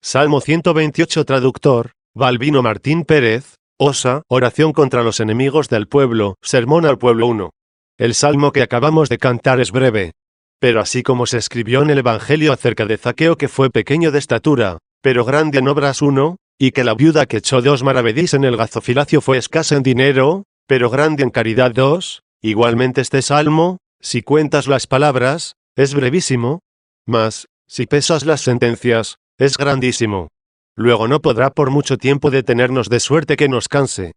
Salmo 128 Traductor, Balbino Martín Pérez, Osa, Oración contra los enemigos del pueblo, Sermón al pueblo 1. El salmo que acabamos de cantar es breve. Pero así como se escribió en el Evangelio acerca de Zaqueo que fue pequeño de estatura, pero grande en obras 1, y que la viuda que echó 2 maravedís en el gazofilacio fue escasa en dinero, pero grande en caridad 2, igualmente este salmo, si cuentas las palabras, es brevísimo, mas, si pesas las sentencias, es grandísimo. Luego no podrá por mucho tiempo detenernos de suerte que nos canse.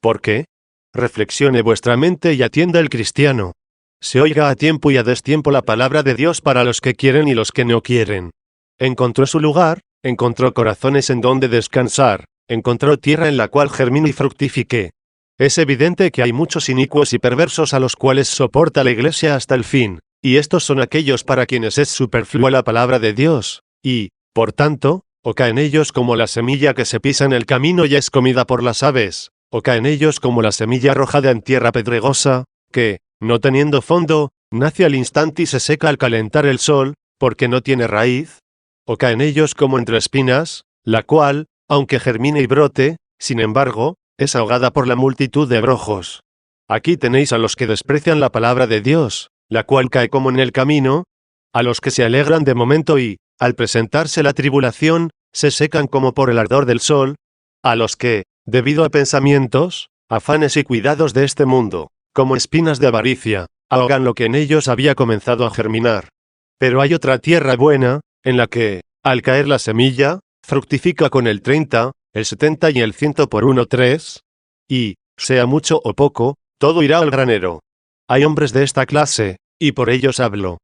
¿Por qué? Reflexione vuestra mente y atienda el cristiano. Se oiga a tiempo y a destiempo la palabra de Dios para los que quieren y los que no quieren. Encontró su lugar, encontró corazones en donde descansar, encontró tierra en la cual germine y fructifique. Es evidente que hay muchos inicuos y perversos a los cuales soporta la Iglesia hasta el fin, y estos son aquellos para quienes es superflua la palabra de Dios, y, por tanto, o caen ellos como la semilla que se pisa en el camino y es comida por las aves, o caen ellos como la semilla arrojada en tierra pedregosa, que, no teniendo fondo, nace al instante y se seca al calentar el sol, porque no tiene raíz, o caen ellos como entre espinas, la cual, aunque germine y brote, sin embargo, es ahogada por la multitud de abrojos. Aquí tenéis a los que desprecian la palabra de Dios, la cual cae como en el camino, a los que se alegran de momento y, al presentarse la tribulación, se secan como por el ardor del sol, a los que, debido a pensamientos, afanes y cuidados de este mundo, como espinas de avaricia, ahogan lo que en ellos había comenzado a germinar. Pero hay otra tierra buena, en la que, al caer la semilla, fructifica con el 30, el 70 y el 100 por 1-3, y, sea mucho o poco, todo irá al granero. Hay hombres de esta clase, y por ellos hablo.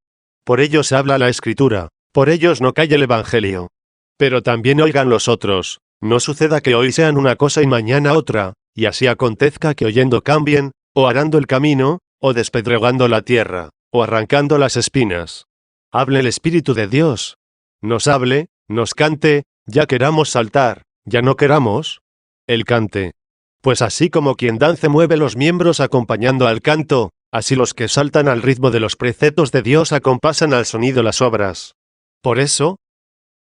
Por ellos habla la Escritura, por ellos no cae el Evangelio. Pero también oigan los otros, no suceda que hoy sean una cosa y mañana otra, y así acontezca que oyendo cambien, o arando el camino, o despedregando la tierra, o arrancando las espinas. Hable el Espíritu de Dios. Nos hable, nos cante, ya queramos saltar, ya no queramos. El cante. Pues así como quien dance mueve los miembros acompañando al canto, así los que saltan al ritmo de los preceptos de Dios acompasan al sonido las obras. Por eso,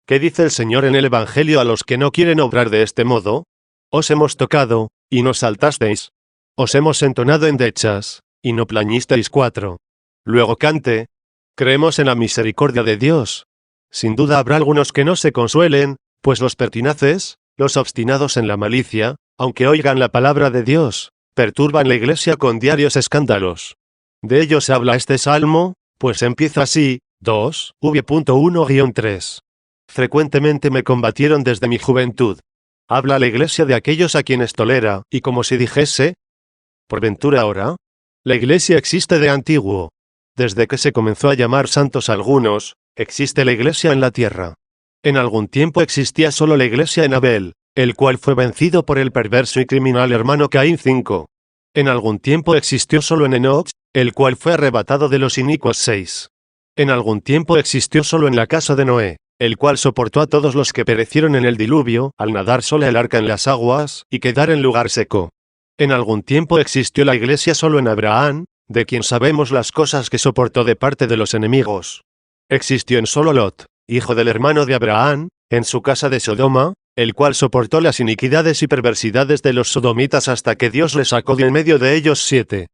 ¿qué dice el Señor en el Evangelio a los que no quieren obrar de este modo? Os hemos tocado, y no saltasteis. Os hemos entonado endechas, y no plañisteis 4. Luego cante. Creemos en la misericordia de Dios. Sin duda habrá algunos que no se consuelen, pues los pertinaces, los obstinados en la malicia, aunque oigan la palabra de Dios, perturban la Iglesia con diarios escándalos. De ellos habla este salmo, pues empieza así, 2v.1-3. Frecuentemente me combatieron desde mi juventud. Habla la Iglesia de aquellos a quienes tolera, y como si dijese, ¿por ventura ahora? La Iglesia existe de antiguo. Desde que se comenzó a llamar santos algunos, existe la Iglesia en la tierra. En algún tiempo existía solo la Iglesia en Abel, el cual fue vencido por el perverso y criminal hermano Caín 5. En algún tiempo existió solo en Enoch, el cual fue arrebatado de los inicuos 6. En algún tiempo existió solo en la casa de Noé, el cual soportó a todos los que perecieron en el diluvio, al nadar sola el arca en las aguas, y quedar en lugar seco. En algún tiempo existió la Iglesia solo en Abraham, de quien sabemos las cosas que soportó de parte de los enemigos. Existió en solo Lot, hijo del hermano de Abraham, en su casa de Sodoma, el cual soportó las iniquidades y perversidades de los sodomitas hasta que Dios le sacó de en medio de ellos 7.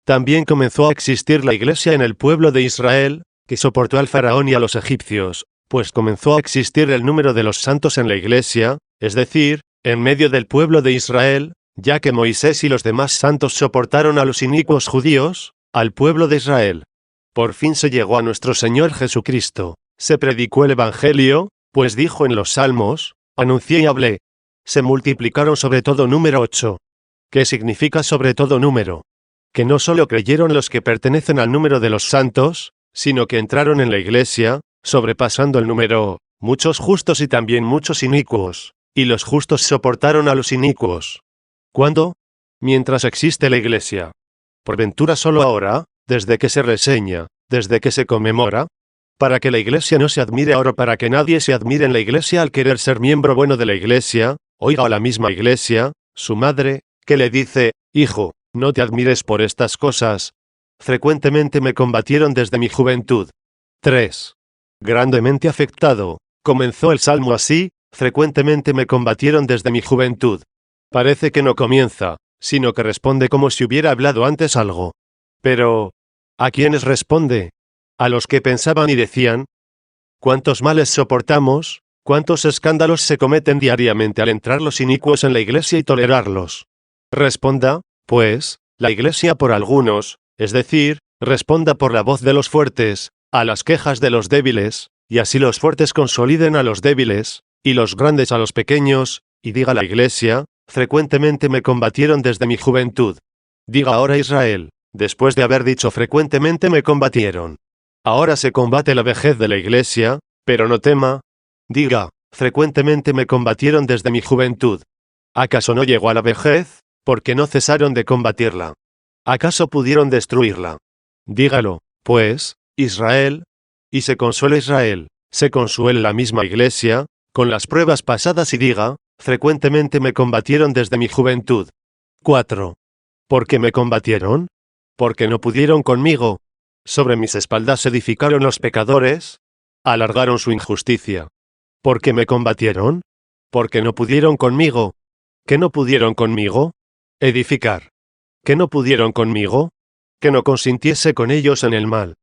También comenzó a existir la Iglesia en el pueblo de Israel, que soportó al faraón y a los egipcios, pues comenzó a existir el número de los santos en la Iglesia, es decir, en medio del pueblo de Israel, ya que Moisés y los demás santos soportaron a los inicuos judíos, al pueblo de Israel. Por fin se llegó a nuestro Señor Jesucristo, se predicó el Evangelio, pues dijo en los Salmos, anuncié y hablé. Se multiplicaron sobre todo número 8. ¿Qué significa sobre todo número? Que no solo creyeron los que pertenecen al número de los santos, sino que entraron en la Iglesia, sobrepasando el número, muchos justos y también muchos inicuos, y los justos soportaron a los inicuos. ¿Cuándo? Mientras existe la Iglesia. ¿Por ventura solo ahora, desde que se reseña, desde que se conmemora? Para que la Iglesia no se admire ahora, para que nadie se admire en la Iglesia al querer ser miembro bueno de la Iglesia, oiga a la misma Iglesia, su madre, que le dice, hijo, no te admires por estas cosas. Frecuentemente me combatieron desde mi juventud. 3. Grandemente afectado, comenzó el salmo así, frecuentemente me combatieron desde mi juventud. Parece que no comienza, sino que responde como si hubiera hablado antes algo. Pero, ¿a quiénes responde? A los que pensaban y decían: ¿cuántos males soportamos? ¿Cuántos escándalos se cometen diariamente al entrar los inicuos en la iglesia y tolerarlos? Responda, pues, la iglesia por algunos, es decir, responda por la voz de los fuertes, a las quejas de los débiles, y así los fuertes consoliden a los débiles, y los grandes a los pequeños, y diga la iglesia: frecuentemente me combatieron desde mi juventud. Diga ahora Israel, después de haber dicho frecuentemente me combatieron. Ahora se combate la vejez de la iglesia, pero no tema. Diga, frecuentemente me combatieron desde mi juventud. ¿Acaso no llegó a la vejez? Porque no cesaron de combatirla. ¿Acaso pudieron destruirla? Dígalo, pues, Israel. Y se consuela Israel, se consuele la misma iglesia, con las pruebas pasadas y diga, frecuentemente me combatieron desde mi juventud. 4. ¿Por qué me combatieron? Porque no pudieron conmigo. Sobre mis espaldas edificaron los pecadores, alargaron su injusticia. ¿Por qué me combatieron? Porque no pudieron conmigo. ¿Qué no pudieron conmigo? Edificar. ¿Qué no pudieron conmigo? Que no consintiese con ellos en el mal.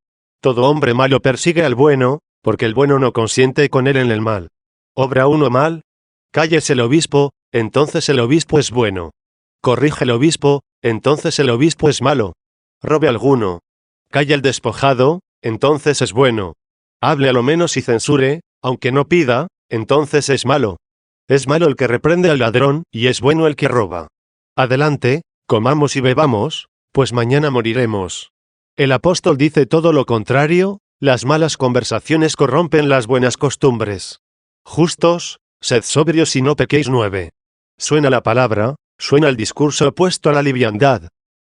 Todo hombre malo persigue al bueno, porque el bueno no consiente con él en el mal. ¿Obra uno mal? Cállese el obispo, entonces el obispo es bueno. Corrige el obispo, entonces el obispo es malo. Robe alguno. Calla el despojado, entonces es bueno. Hable a lo menos y censure, aunque no pida, entonces es malo. Es malo el que reprende al ladrón, y es bueno el que roba. Adelante, comamos y bebamos, pues mañana moriremos. El apóstol dice todo lo contrario: las malas conversaciones corrompen las buenas costumbres. Justos, sed sobrios y no pequéis. 9. Suena la palabra, suena el discurso opuesto a la liviandad.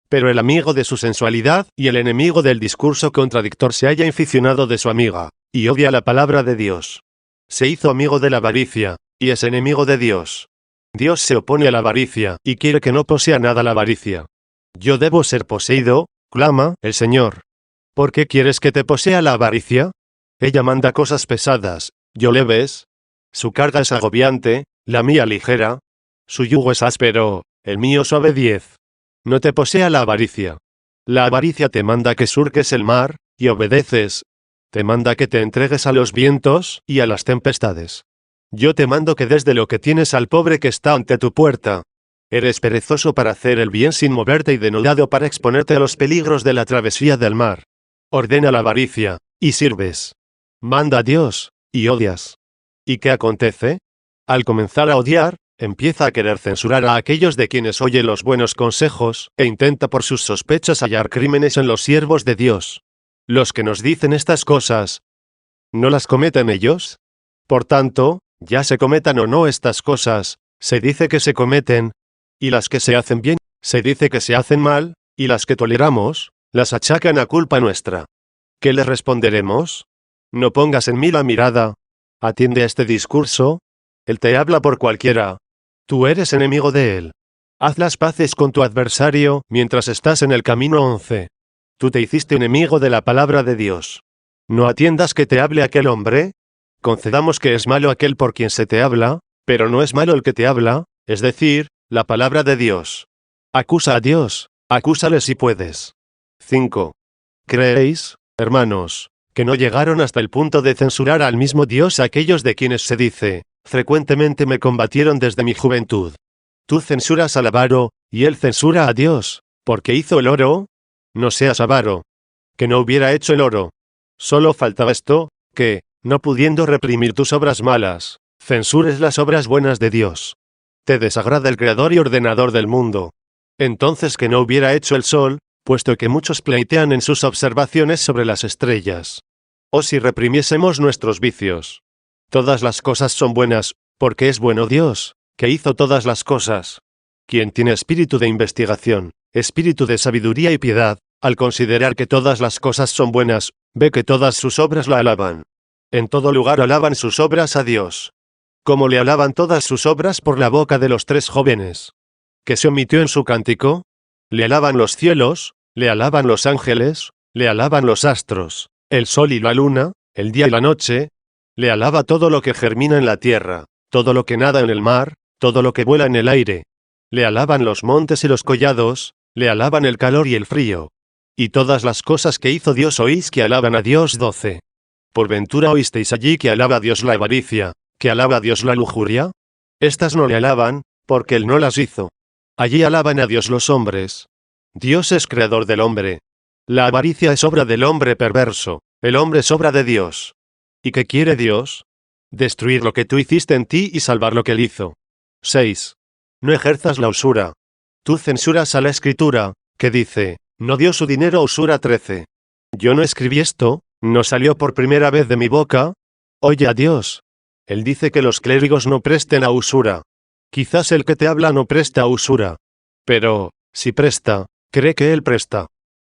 Pero el amigo de su sensualidad y el enemigo del discurso contradictor se halla inficionado de su amiga, y odia la palabra de Dios. Se hizo amigo de la avaricia, y es enemigo de Dios. Dios se opone a la avaricia, y quiere que no posea nada la avaricia. Yo debo ser poseído, clama el Señor. ¿Por qué quieres que te posea la avaricia? Ella manda cosas pesadas, yo leves. Su carga es agobiante, la mía ligera. Su yugo es áspero, el mío suave. 10. No te posea la avaricia. La avaricia te manda que surques el mar, y obedeces. Te manda que te entregues a los vientos y a las tempestades. Yo te mando que des de lo que tienes al pobre que está ante tu puerta. Eres perezoso para hacer el bien sin moverte y denodado para exponerte a los peligros de la travesía del mar. Ordena la avaricia, y sirves. Manda a Dios, y odias. ¿Y qué acontece? Al comenzar a odiar, empieza a querer censurar a aquellos de quienes oye los buenos consejos, e intenta por sus sospechas hallar crímenes en los siervos de Dios. Los que nos dicen estas cosas, ¿no las cometen ellos? Por tanto, ya se cometan o no estas cosas, se dice que se cometen, y las que se hacen bien, se dice que se hacen mal, y las que toleramos, las achacan a culpa nuestra. ¿Qué les responderemos? No pongas en mí la mirada. Atiende a este discurso. Él te habla por cualquiera. Tú eres enemigo de él. Haz las paces con tu adversario mientras estás en el camino. 11. Tú te hiciste enemigo de la palabra de Dios. No atiendas que te hable aquel hombre. Concedamos que es malo aquel por quien se te habla, pero no es malo el que te habla, es decir, la palabra de Dios. Acusa a Dios, acúsale si puedes. 5. ¿Creéis, hermanos, que no llegaron hasta el punto de censurar al mismo Dios aquellos de quienes se dice, frecuentemente me combatieron desde mi juventud? Tú censuras al avaro, y él censura a Dios, porque hizo el oro. No seas avaro. Que no hubiera hecho el oro. Solo faltaba esto, que, no pudiendo reprimir tus obras malas, censures las obras buenas de Dios. Te desagrada el Creador y Ordenador del mundo. Entonces que no hubiera hecho el sol, puesto que muchos pleitean en sus observaciones sobre las estrellas. O si reprimiésemos nuestros vicios. Todas las cosas son buenas, porque es bueno Dios, que hizo todas las cosas. Quien tiene espíritu de investigación, espíritu de sabiduría y piedad, al considerar que todas las cosas son buenas, ve que todas sus obras la alaban. En todo lugar alaban sus obras a Dios. Como le alaban todas sus obras por la boca de los 3 jóvenes. Que se omitió en su cántico. Le alaban los cielos, le alaban los ángeles, le alaban los astros, el sol y la luna, el día y la noche. Le alaba todo lo que germina en la tierra, todo lo que nada en el mar, todo lo que vuela en el aire. Le alaban los montes y los collados, le alaban el calor y el frío. Y todas las cosas que hizo Dios oís que alaban a Dios. 12. ¿Por ventura oísteis allí que alaba a Dios la avaricia, que alaba a Dios la lujuria? Estas no le alaban, porque Él no las hizo. Allí alaban a Dios los hombres. Dios es creador del hombre. La avaricia es obra del hombre perverso, el hombre es obra de Dios. ¿Y qué quiere Dios? Destruir lo que tú hiciste en ti y salvar lo que Él hizo. 6. No ejerzas la usura. Tú censuras a la Escritura, que dice, no dio su dinero a usura. 13. Yo no escribí esto, no salió por primera vez de mi boca. Oye a Dios. Él dice que los clérigos no presten a usura. Quizás el que te habla no presta a usura. Pero, si presta, cree que Él presta.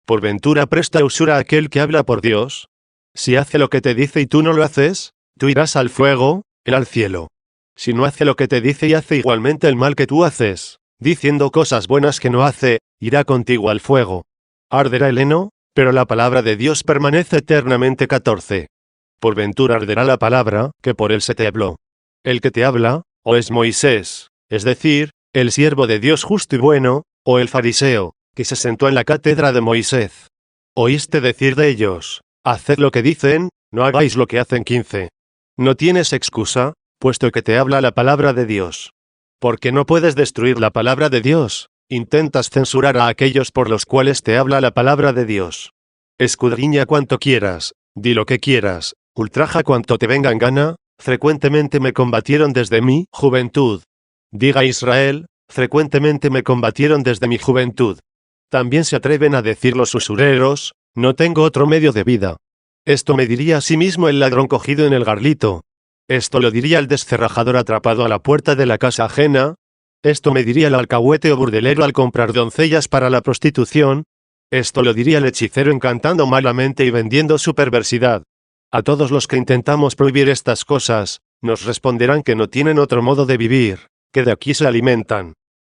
¿Por ventura presta a usura aquel que habla por Dios? Si hace lo que te dice y tú no lo haces, tú irás al fuego, Él al cielo. Si no hace lo que te dice y hace igualmente el mal que tú haces, diciendo cosas buenas que no hace, irá contigo al fuego. Arderá el heno, pero la palabra de Dios permanece eternamente. 14. Por ventura arderá la palabra, que por Él se te habló. El que te habla, o es Moisés, es decir, el siervo de Dios justo y bueno, o el fariseo, que se sentó en la cátedra de Moisés. Oíste decir de ellos, haced lo que dicen, no hagáis lo que hacen. 15. No tienes excusa, puesto que te habla la palabra de Dios. Porque no puedes destruir la palabra de Dios, intentas censurar a aquellos por los cuales te habla la palabra de Dios. Escudriña cuanto quieras, di lo que quieras, ultraja cuanto te venga en gana, frecuentemente me combatieron desde mi juventud. Diga Israel, frecuentemente me combatieron desde mi juventud. También se atreven a decir los usureros, no tengo otro medio de vida. Esto me diría a sí mismo el ladrón cogido en el garlito. Esto lo diría el descerrajador atrapado a la puerta de la casa ajena. Esto me diría el alcahuete o burdelero al comprar doncellas para la prostitución. Esto lo diría el hechicero encantando malamente y vendiendo su perversidad. A todos los que intentamos prohibir estas cosas, nos responderán que no tienen otro modo de vivir, que de aquí se alimentan.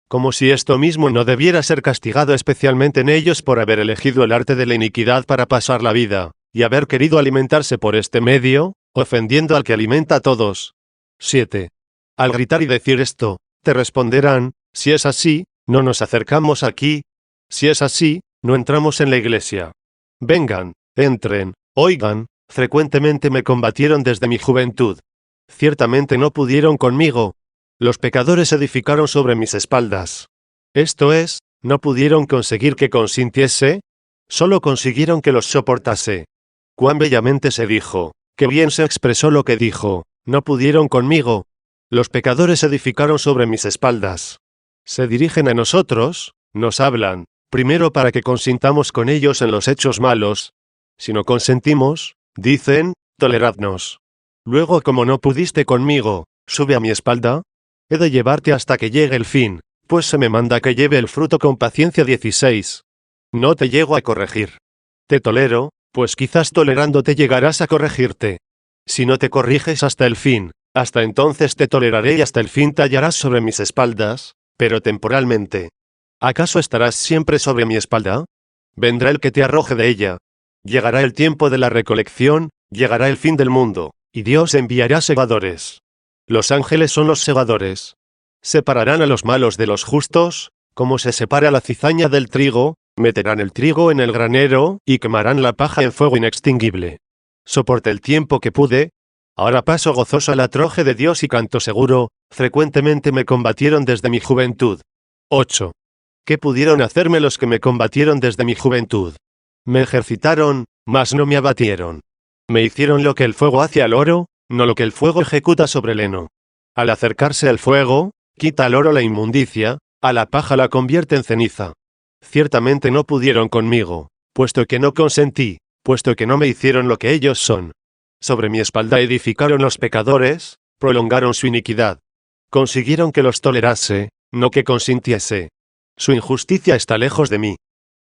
Como si esto mismo no debiera ser castigado especialmente en ellos por haber elegido el arte de la iniquidad para pasar la vida, y haber querido alimentarse por este medio, ofendiendo al que alimenta a todos. 7. Al gritar y decir esto, te responderán, si es así, no nos acercamos aquí. Si es así, no entramos en la iglesia. Vengan, entren, oigan, frecuentemente me combatieron desde mi juventud. Ciertamente no pudieron conmigo. Los pecadores edificaron sobre mis espaldas. Esto es, no pudieron conseguir que consintiese, solo consiguieron que los soportase. Cuán bellamente se dijo, qué bien se expresó lo que dijo, no pudieron conmigo. Los pecadores edificaron sobre mis espaldas. Se dirigen a nosotros, nos hablan, primero para que consintamos con ellos en los hechos malos. Si no consentimos, dicen, toleradnos. Luego, como no pudiste conmigo, sube a mi espalda. He de llevarte hasta que llegue el fin, pues se me manda que lleve el fruto con paciencia. 16. No te llego a corregir. Te tolero, pues quizás tolerándote llegarás a corregirte. Si no te corriges hasta el fin, hasta entonces te toleraré y hasta el fin te hallarás sobre mis espaldas, pero temporalmente. ¿Acaso estarás siempre sobre mi espalda? Vendrá el que te arroje de ella. Llegará el tiempo de la recolección, llegará el fin del mundo, y Dios enviará segadores. Los ángeles son los segadores. Separarán a los malos de los justos, como se separa la cizaña del trigo, meterán el trigo en el granero, y quemarán la paja en fuego inextinguible. Soporté el tiempo que pude. Ahora paso gozoso a la troje de Dios y canto seguro, frecuentemente me combatieron desde mi juventud. 8. ¿Qué pudieron hacerme los que me combatieron desde mi juventud? Me ejercitaron, mas no me abatieron. Me hicieron lo que el fuego hace al oro, no lo que el fuego ejecuta sobre el heno. Al acercarse al fuego, quita al oro la inmundicia, a la paja la convierte en ceniza. Ciertamente no pudieron conmigo, puesto que no consentí, puesto que no me hicieron lo que ellos son. Sobre mi espalda edificaron los pecadores, prolongaron su iniquidad. Consiguieron que los tolerase, no que consintiese. Su injusticia está lejos de mí.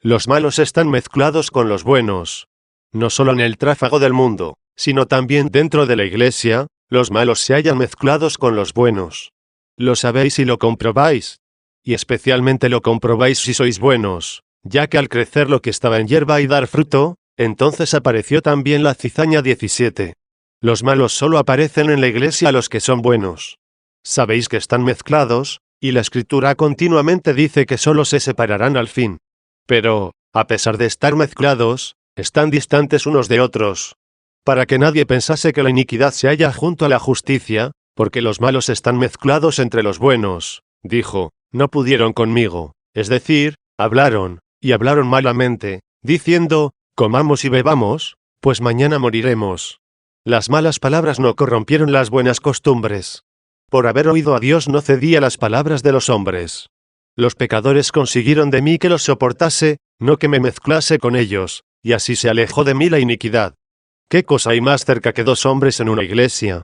Los malos están mezclados con los buenos. No solo en el tráfago del mundo, sino también dentro de la iglesia, los malos se hallan mezclados con los buenos. Lo sabéis y lo comprobáis. Y especialmente lo comprobáis si sois buenos, ya que al crecer lo que estaba en hierba y dar fruto, entonces apareció también la cizaña. 17. Los malos solo aparecen en la iglesia a los que son buenos. Sabéis que están mezclados, y la Escritura continuamente dice que solo se separarán al fin. Pero, a pesar de estar mezclados, están distantes unos de otros. Para que nadie pensase que la iniquidad se halla junto a la justicia, porque los malos están mezclados entre los buenos, dijo, no pudieron conmigo, es decir, hablaron, y hablaron malamente, diciendo, comamos y bebamos, pues mañana moriremos. Las malas palabras no corrompieron las buenas costumbres. Por haber oído a Dios no cedí a las palabras de los hombres. Los pecadores consiguieron de mí que los soportase, no que me mezclase con ellos, y así se alejó de mí la iniquidad. ¿Qué cosa hay más cerca que dos hombres en una iglesia?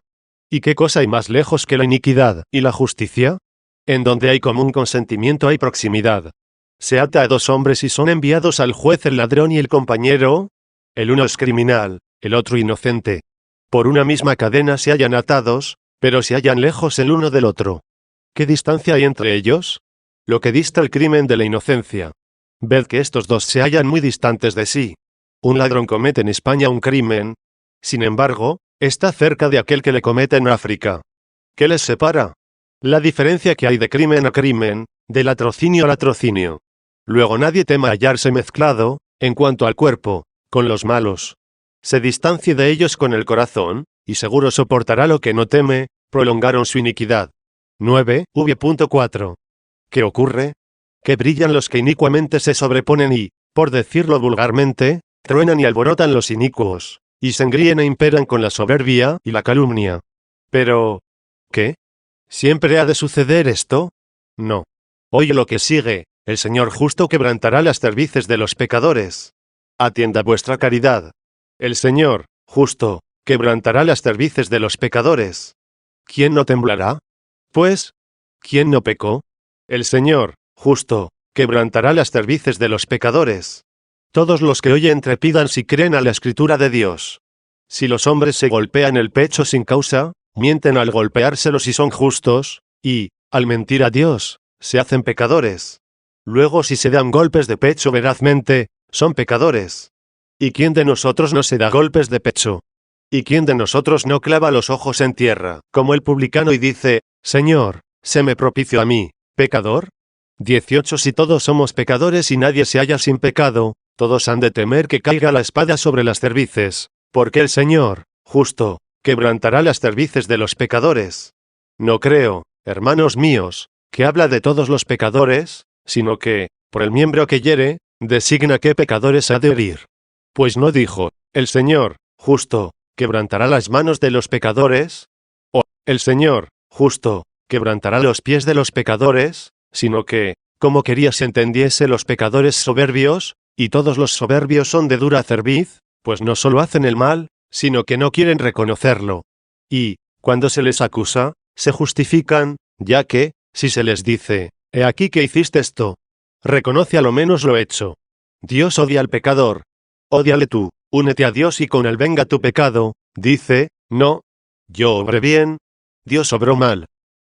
¿Y qué cosa hay más lejos que la iniquidad y la justicia? En donde hay común consentimiento hay proximidad. Se ata a dos hombres y son enviados al juez el ladrón y el compañero. El uno es criminal, el otro inocente. Por una misma cadena se hallan atados, pero se hallan lejos el uno del otro. ¿Qué distancia hay entre ellos? Lo que dista el crimen de la inocencia. Ved que estos dos se hallan muy distantes de sí. Un ladrón comete en España un crimen. Sin embargo, está cerca de aquel que le comete en África. ¿Qué les separa? La diferencia que hay de crimen a crimen, de latrocinio a latrocinio. Luego nadie tema hallarse mezclado, en cuanto al cuerpo, con los malos. Se distancie de ellos con el corazón, y seguro soportará lo que no teme, prolongaron su iniquidad. 9v.4. ¿Qué ocurre? Que brillan los que inicuamente se sobreponen y, por decirlo vulgarmente, truenan y alborotan los inicuos, y se engríen e imperan con la soberbia y la calumnia. Pero, ¿qué? ¿Siempre ha de suceder esto? No. Oye lo que sigue, el Señor justo quebrantará las cervices de los pecadores. Atienda vuestra caridad. El Señor, justo, quebrantará las cervices de los pecadores. ¿Quién no temblará? Pues, ¿quién no pecó? El Señor, justo, quebrantará las cervices de los pecadores. Todos los que oyen trepidan si creen a la Escritura de Dios. Si los hombres se golpean el pecho sin causa, mienten al golpeárselo si son justos, y, al mentir a Dios, se hacen pecadores. Luego si se dan golpes de pecho verazmente, son pecadores. ¿Y quién de nosotros no se da golpes de pecho? ¿Y quién de nosotros no clava los ojos en tierra, como el publicano y dice, Señor, séme propicio a mí, pecador? 18 Si todos somos pecadores y nadie se halla sin pecado, todos han de temer que caiga la espada sobre las cervices, porque el Señor, justo, quebrantará las cervices de los pecadores. No creo, hermanos míos, que habla de todos los pecadores, sino que, por el miembro que hiere, designa qué pecadores ha de herir. Pues no dijo, el Señor, justo, quebrantará las manos de los pecadores, o, el Señor, justo, quebrantará los pies de los pecadores, sino que, como quería se entendiese los pecadores soberbios, y todos los soberbios son de dura cerviz, pues no solo hacen el mal, sino que no quieren reconocerlo. Y, cuando se les acusa, se justifican, ya que, si se les dice, he aquí que hiciste esto, reconoce a lo menos lo hecho. Dios odia al pecador. Ódiale tú, únete a Dios y con él venga tu pecado, dice, no. Yo obré bien. Dios obró mal.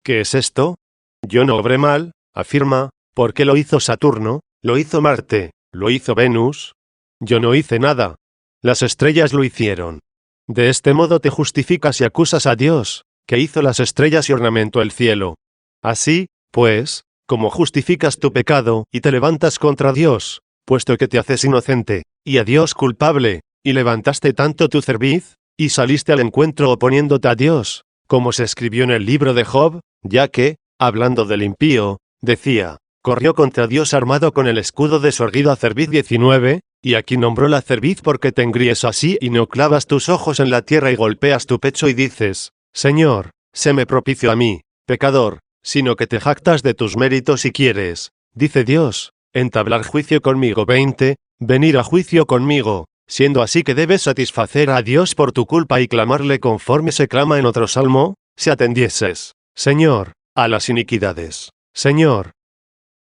¿Qué es esto? Yo no obré mal, afirma, porque lo hizo Saturno, lo hizo Marte, lo hizo Venus. Yo no hice nada. Las estrellas lo hicieron. De este modo te justificas y acusas a Dios, que hizo las estrellas y ornamentó el cielo. Así, pues, como justificas tu pecado y te levantas contra Dios, puesto que te haces inocente, y a Dios culpable, y levantaste tanto tu cerviz, y saliste al encuentro oponiéndote a Dios, como se escribió en el libro de Job, ya que, hablando del impío, decía, corrió contra Dios armado con el escudo de su erguida cerviz 19, y aquí nombró la cerviz porque te engríes así y no clavas tus ojos en la tierra y golpeas tu pecho y dices, Señor, séme propicio a mí, pecador, sino que te jactas de tus méritos y quieres, dice Dios, entablar juicio conmigo 20, venir a juicio conmigo, siendo así que debes satisfacer a Dios por tu culpa y clamarle conforme se clama en otro salmo, si atendieses, Señor, a las iniquidades. Señor,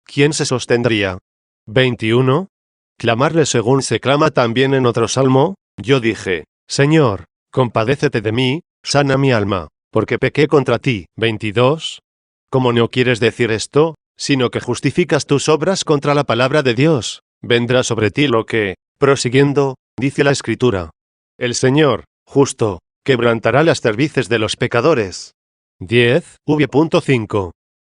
¿quién se sostendría? 21. Clamarle según se clama también en otro salmo, yo dije, Señor, compadécete de mí, sana mi alma, porque pequé contra ti. 22. Como no quieres decir esto, sino que justificas tus obras contra la palabra de Dios, vendrá sobre ti lo que, prosiguiendo, dice la Escritura. El Señor, justo, quebrantará las cervices de los pecadores. 10v.5.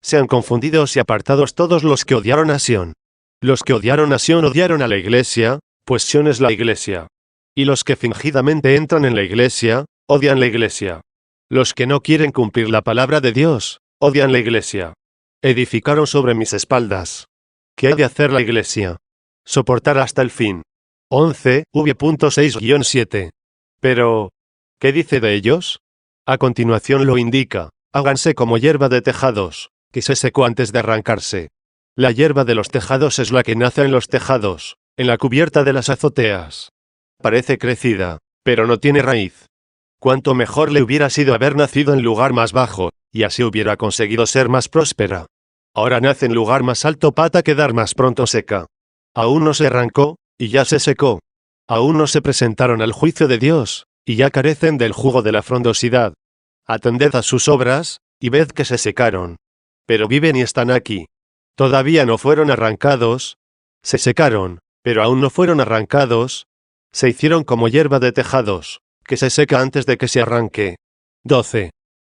Sean confundidos y apartados todos los que odiaron a Sión. Los que odiaron a Sión odiaron a la iglesia, pues Sión es la iglesia. Y los que fingidamente entran en la iglesia, odian la iglesia. Los que no quieren cumplir la palabra de Dios, odian la iglesia. Edificaron sobre mis espaldas. ¿Qué ha de hacer la iglesia? Soportar hasta el fin. 11v.6-7. Pero, ¿qué dice de ellos? A continuación lo indica: háganse como hierba de tejados, que se secó antes de arrancarse. La hierba de los tejados es la que nace en los tejados, en la cubierta de las azoteas. Parece crecida, pero no tiene raíz. Cuánto mejor le hubiera sido haber nacido en lugar más bajo, y así hubiera conseguido ser más próspera. Ahora nace en lugar más alto para quedar más pronto seca. Aún no se arrancó, y ya se secó. Aún no se presentaron al juicio de Dios, y ya carecen del jugo de la frondosidad. Atended a sus obras, y ved que se secaron. Pero viven y están aquí. Todavía no fueron arrancados. Se secaron, pero aún no fueron arrancados. Se hicieron como hierba de tejados, que se seca antes de que se arranque. 12.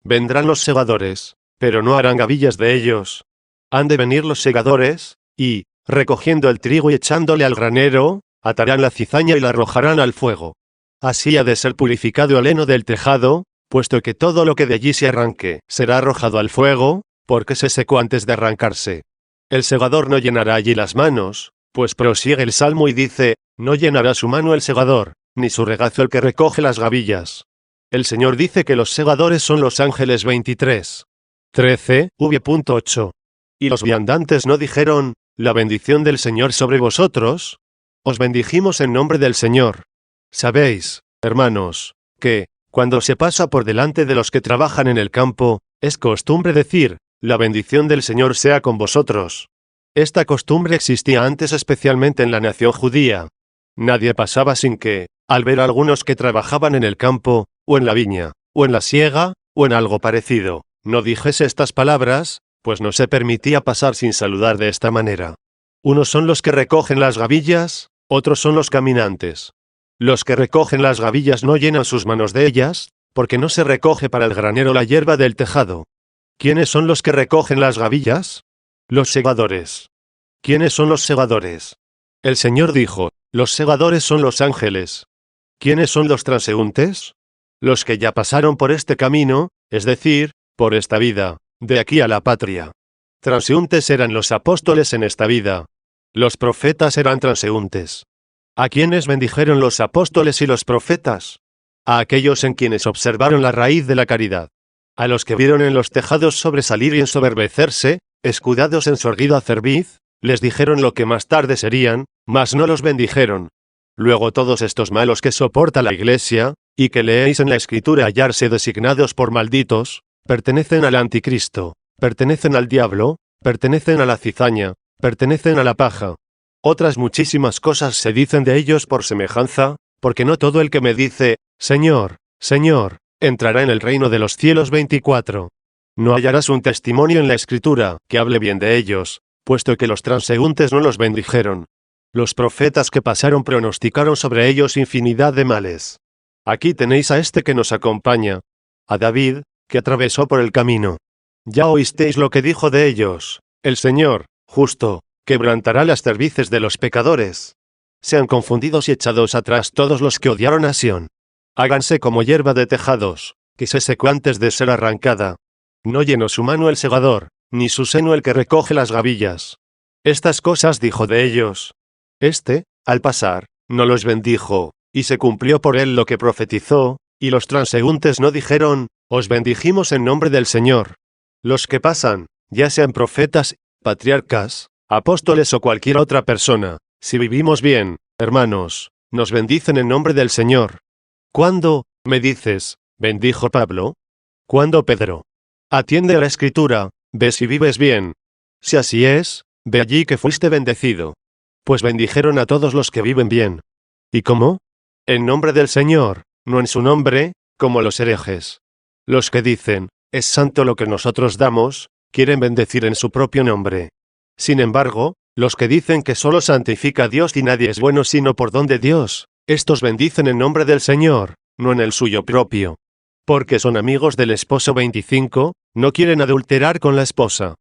Vendrán los segadores, pero no harán gavillas de ellos. Han de venir los segadores, y, recogiendo el trigo y echándole al granero, atarán la cizaña y la arrojarán al fuego. Así ha de ser purificado el heno del tejado, puesto que todo lo que de allí se arranque será arrojado al fuego, porque se secó antes de arrancarse. El segador no llenará allí las manos, pues prosigue el Salmo y dice: no llenará su mano el segador, ni su regazo el que recoge las gavillas. El Señor dice que los segadores son los ángeles 23. 13v.8. Y los viandantes no dijeron: la bendición del Señor sobre vosotros. Os bendijimos en nombre del Señor. Sabéis, hermanos, que, cuando se pasa por delante de los que trabajan en el campo, es costumbre decir: la bendición del Señor sea con vosotros. Esta costumbre existía antes especialmente en la nación judía. Nadie pasaba sin que, al ver a algunos que trabajaban en el campo, o en la viña, o en la siega, o en algo parecido, no dijese estas palabras, pues no se permitía pasar sin saludar de esta manera. Unos son los que recogen las gavillas, otros son los caminantes. Los que recogen las gavillas no llenan sus manos de ellas, porque no se recoge para el granero la hierba del tejado. ¿Quiénes son los que recogen las gavillas? Los segadores. ¿Quiénes son los segadores? El Señor dijo: los segadores son los ángeles. ¿Quiénes son los transeúntes? Los que ya pasaron por este camino, es decir, por esta vida, de aquí a la patria. Transeúntes eran los apóstoles en esta vida. Los profetas eran transeúntes. ¿A quiénes bendijeron los apóstoles y los profetas? A aquellos en quienes observaron la raíz de la caridad. A los que vieron en los tejados sobresalir y ensoberbecerse, escudados en su erguida cerviz, les dijeron lo que más tarde serían, mas no los bendijeron. Luego todos estos malos que soporta la Iglesia, y que leéis en la Escritura hallarse designados por malditos, pertenecen al anticristo, pertenecen al diablo, pertenecen a la cizaña, pertenecen a la paja. Otras muchísimas cosas se dicen de ellos por semejanza, porque no todo el que me dice: Señor, Señor, entrará en el reino de los cielos. 24. No hallarás un testimonio en la Escritura que hable bien de ellos, puesto que los transeúntes no los bendijeron. Los profetas que pasaron pronosticaron sobre ellos infinidad de males. Aquí tenéis a este que nos acompaña, a David, que atravesó por el camino. Ya oísteis lo que dijo de ellos: el Señor, justo, quebrantará las cervices de los pecadores. Sean confundidos y echados atrás todos los que odiaron a Sión. Háganse como hierba de tejados, que se secó antes de ser arrancada. No llenó su mano el segador, ni su seno el que recoge las gavillas. Estas cosas dijo de ellos. Este, al pasar, no los bendijo, y se cumplió por él lo que profetizó, y los transeúntes no dijeron: os bendijimos en nombre del Señor. Los que pasan, ya sean profetas, patriarcas, apóstoles o cualquier otra persona, si vivimos bien, hermanos, nos bendicen en nombre del Señor. ¿Cuándo, me dices, bendijo Pablo? ¿Cuándo Pedro? Atiende a la Escritura, ve si vives bien. Si así es, ve allí que fuiste bendecido. Pues bendijeron a todos los que viven bien. ¿Y cómo? En nombre del Señor, no en su nombre, como los herejes. Los que dicen: es santo lo que nosotros damos, quieren bendecir en su propio nombre. Sin embargo, los que dicen que solo santifica a Dios y nadie es bueno sino por don de Dios, estos bendicen en nombre del Señor, no en el suyo propio. Porque son amigos del esposo. 25, no quieren adulterar con la esposa.